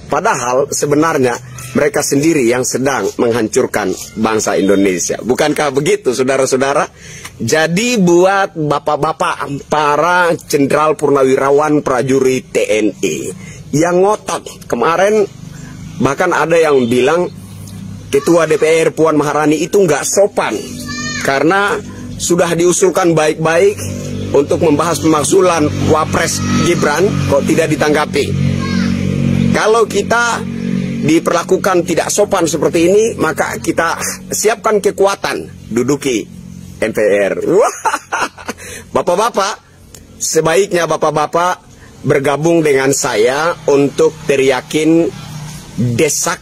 Padahal sebenarnya mereka sendiri yang sedang menghancurkan bangsa Indonesia. Bukankah begitu, saudara-saudara? Jadi buat bapak-bapak para jenderal purnawirawan prajurit TNI yang ngotot, kemarin bahkan ada yang bilang Ketua DPR Puan Maharani itu nggak sopan karena sudah diusulkan baik-baik untuk membahas pemakzulan Wapres Gibran kok tidak ditanggapi. Kalau kita diperlakukan tidak sopan seperti ini, maka kita siapkan kekuatan duduki MPR. Bapak-bapak, sebaiknya bapak-bapak bergabung dengan saya untuk teriakin desak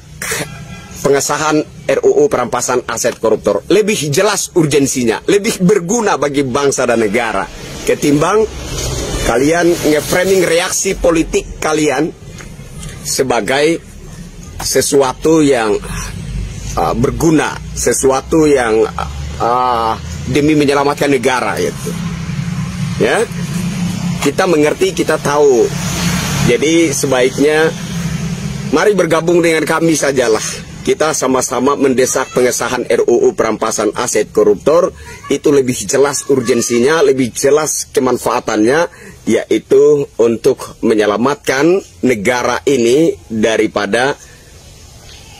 pengesahan RUU perampasan aset koruptor. Lebih jelas urgensinya, lebih berguna bagi bangsa dan negara ketimbang kalian nge-framing reaksi politik kalian sebagai sesuatu yang berguna, sesuatu yang demi menyelamatkan negara itu. Ya, kita mengerti, kita tahu. Jadi sebaiknya mari bergabung dengan kami sajalah. Kita sama-sama mendesak pengesahan RUU perampasan aset koruptor. Itu lebih jelas urgensinya, lebih jelas kemanfaatannya, yaitu untuk menyelamatkan negara ini daripada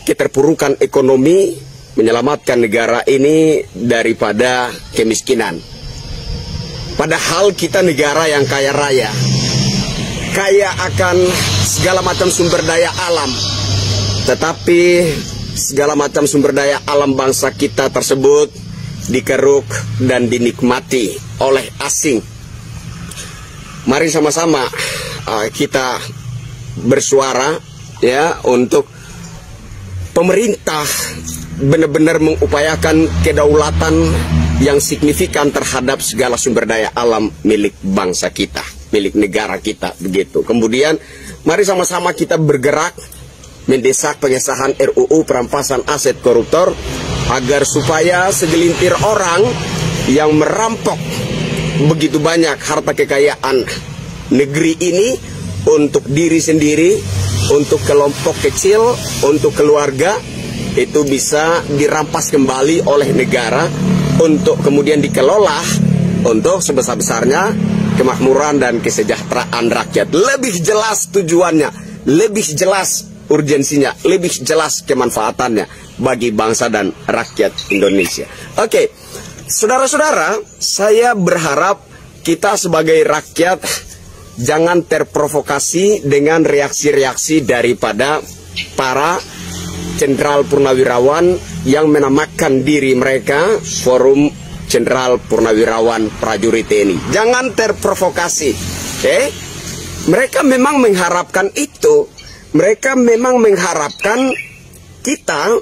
keterpurukan ekonomi, menyelamatkan negara ini daripada kemiskinan. Padahal kita negara yang kaya raya, kaya akan segala macam sumber daya alam, tetapi segala macam sumber daya alam bangsa kita tersebut dikeruk dan dinikmati oleh asing. Mari sama-sama kita bersuara ya untuk pemerintah benar-benar mengupayakan kedaulatan yang signifikan terhadap segala sumber daya alam milik bangsa kita, milik negara kita, begitu. Kemudian mari sama-sama kita bergerak mendesak pengesahan RUU perampasan aset koruptor agar supaya segelintir orang yang merampok begitu banyak harta kekayaan negeri ini untuk diri sendiri, untuk kelompok kecil, untuk keluarga, itu bisa dirampas kembali oleh negara untuk kemudian dikelola untuk sebesar-besarnya kemakmuran dan kesejahteraan rakyat. Lebih jelas tujuannya, lebih jelas urgensinya, lebih jelas kemanfaatannya bagi bangsa dan rakyat Indonesia. Oke, saudara-saudara, saya berharap kita sebagai rakyat jangan terprovokasi dengan reaksi-reaksi daripada para jenderal purnawirawan yang menamakan diri mereka Forum Jenderal Purnawirawan Prajurit TNI. Jangan terprovokasi, oke? Mereka memang mengharapkan itu. Mereka memang mengharapkan kita,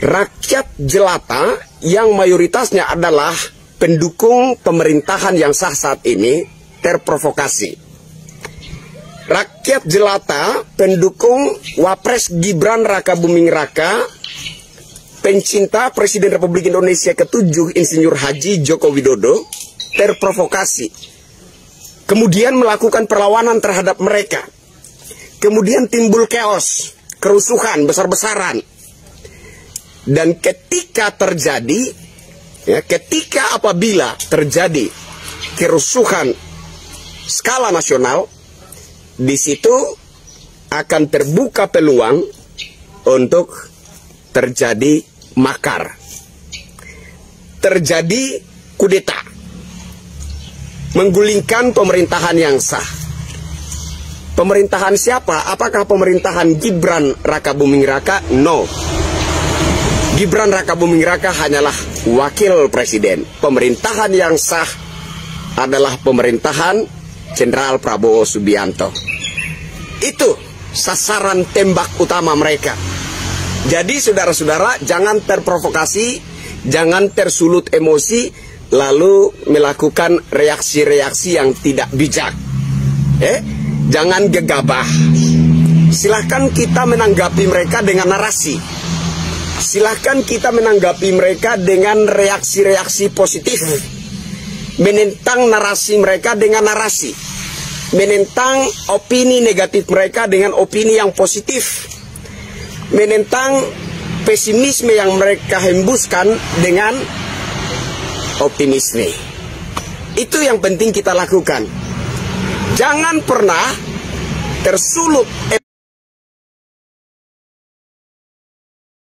rakyat jelata yang mayoritasnya adalah pendukung pemerintahan yang sah saat ini, terprovokasi. Rakyat jelata, pendukung Wapres Gibran Rakabuming Raka, pencinta Presiden Republik Indonesia ke-7 Insinyur Haji Joko Widodo, terprovokasi. Kemudian melakukan perlawanan terhadap mereka. Kemudian timbul chaos, kerusuhan besar-besaran. Dan ketika terjadi, apabila terjadi kerusuhan skala nasional, di situ akan terbuka peluang untuk terjadi makar, terjadi kudeta, menggulingkan pemerintahan yang sah. Pemerintahan siapa? Apakah pemerintahan Gibran Rakabuming Raka? No. Gibran Rakabuming Raka hanyalah wakil presiden. Pemerintahan yang sah adalah pemerintahan Jenderal Prabowo Subianto. Itu sasaran tembak utama mereka. Jadi saudara-saudara, jangan terprovokasi, jangan tersulut emosi, lalu melakukan reaksi-reaksi yang tidak bijak. Jangan gegabah. Silahkan kita menanggapi mereka dengan narasi. Silahkan kita menanggapi mereka dengan reaksi-reaksi positif. Menentang narasi mereka dengan narasi. menentang opini negatif mereka dengan opini yang positif, menentang pesimisme yang mereka hembuskan dengan optimisme. Itu yang penting kita lakukan. Jangan pernah tersulut